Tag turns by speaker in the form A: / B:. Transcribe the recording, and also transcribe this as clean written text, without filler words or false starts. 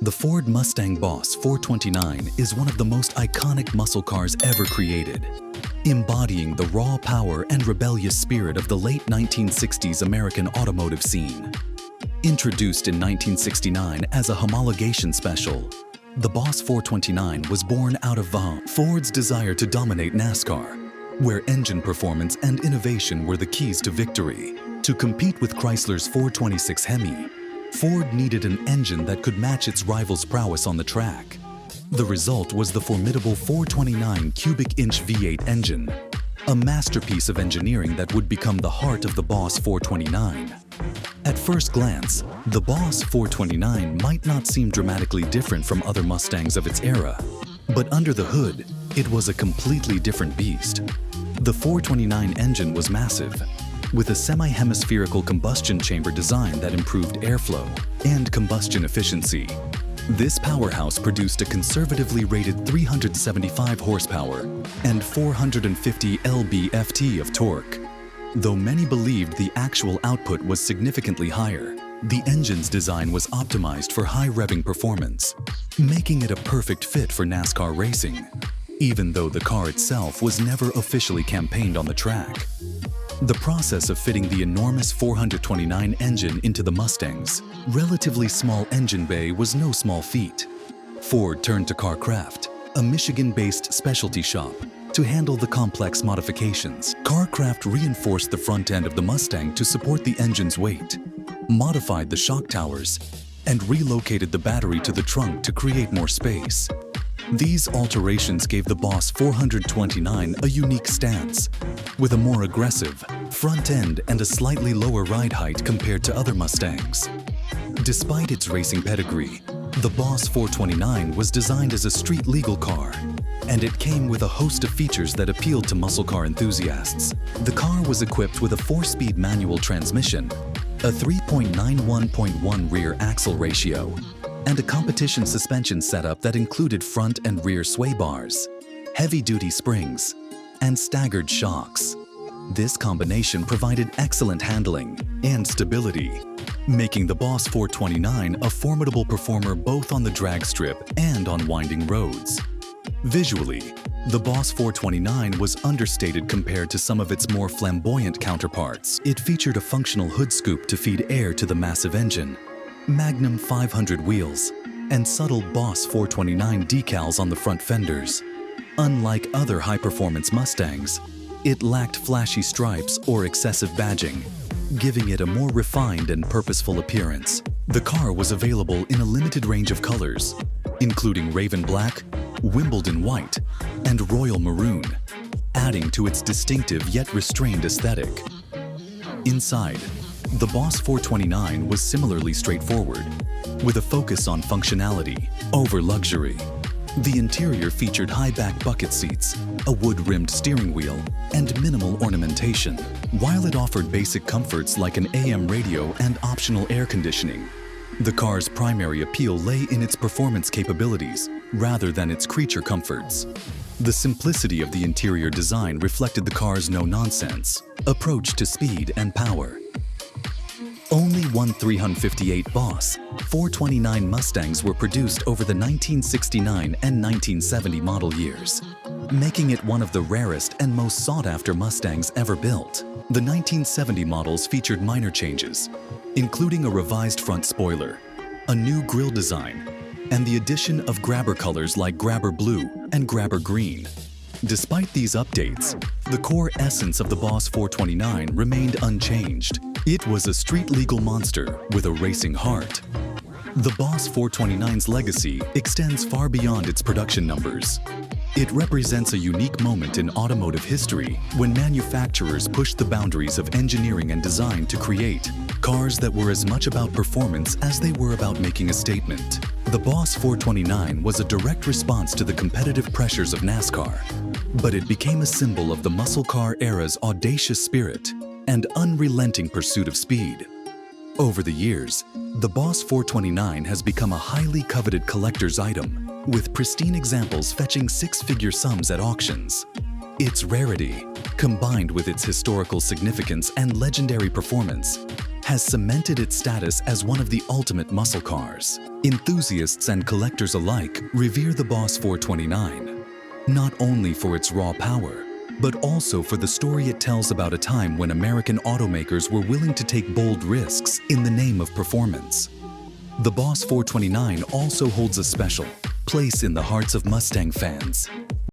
A: The Ford Mustang Boss 429 is one of the most iconic muscle cars ever created, embodying the raw power and rebellious spirit of the late 1960s American automotive scene. Introduced in 1969 as a homologation special, the Boss 429 was born out of Ford's desire to dominate NASCAR, where engine performance and innovation were the keys to victory. To compete with Chrysler's 426 Hemi, Ford needed an engine that could match its rival's prowess on the track. The result was the formidable 429 cubic inch V8 engine, a masterpiece of engineering that would become the heart of the Boss 429. At first glance, the Boss 429 might not seem dramatically different from other Mustangs of its era, but under the hood, it was a completely different beast. The 429 engine was massive, with a semi-hemispherical combustion chamber design that improved airflow and combustion efficiency. This powerhouse produced a conservatively rated 375 horsepower and 450 lb-ft of torque. Though many believed the actual output was significantly higher, the engine's design was optimized for high revving performance, making it a perfect fit for NASCAR racing, even though the car itself was never officially campaigned on the track. The process of fitting the enormous 429 engine into the Mustang's relatively small engine bay was no small feat. Ford turned to CarCraft, a Michigan-based specialty shop, to handle the complex modifications. CarCraft reinforced the front end of the Mustang to support the engine's weight, modified the shock towers, and relocated the battery to the trunk to create more space. These alterations gave the Boss 429 a unique stance, with a more aggressive front end and a slightly lower ride height compared to other Mustangs. Despite its racing pedigree, the Boss 429 was designed as a street-legal car, and it came with a host of features that appealed to muscle car enthusiasts. The car was equipped with a 4-speed manual transmission, a 3.91:1 rear axle ratio, and a competition suspension setup that included front and rear sway bars, heavy-duty springs, and staggered shocks. This combination provided excellent handling and stability, making the Boss 429 a formidable performer both on the drag strip and on winding roads. Visually, the Boss 429 was understated compared to some of its more flamboyant counterparts. It featured a functional hood scoop to feed air to the massive engine, Magnum 500 wheels, and subtle Boss 429 decals on the front fenders. Unlike other high-performance Mustangs, it lacked flashy stripes or excessive badging, giving it a more refined and purposeful appearance. The car was available in a limited range of colors, including Raven Black, Wimbledon White, and Royal Maroon, adding to its distinctive yet restrained aesthetic. Inside, the Boss 429 was similarly straightforward, with a focus on functionality over luxury. The interior featured high-back bucket seats, a wood-rimmed steering wheel, and minimal ornamentation. While it offered basic comforts like an AM radio and optional air conditioning, the car's primary appeal lay in its performance capabilities rather than its creature comforts. The simplicity of the interior design reflected the car's no-nonsense approach to speed and power. Only 358 Boss 429 Mustangs were produced over the 1969 and 1970 model years, making it one of the rarest and most sought-after Mustangs ever built. The 1970 models featured minor changes, including a revised front spoiler, a new grille design, and the addition of grabber colors like Grabber Blue and Grabber Green. Despite these updates, the core essence of the Boss 429 remained unchanged. It was a street-legal monster with a racing heart. The Boss 429's legacy extends far beyond its production numbers. It represents a unique moment in automotive history when manufacturers pushed the boundaries of engineering and design to create cars that were as much about performance as they were about making a statement. The Boss 429 was a direct response to the competitive pressures of NASCAR, but it became a symbol of the muscle car era's audacious spirit and unrelenting pursuit of speed. Over the years, the Boss 429 has become a highly coveted collector's item, with pristine examples fetching six-figure sums at auctions. Its rarity, combined with its historical significance and legendary performance, has cemented its status as one of the ultimate muscle cars. Enthusiasts and collectors alike revere the Boss 429, not only for its raw power, but also for the story it tells about a time when American automakers were willing to take bold risks in the name of performance. The Boss 429 also holds a special place in the hearts of Mustang fans.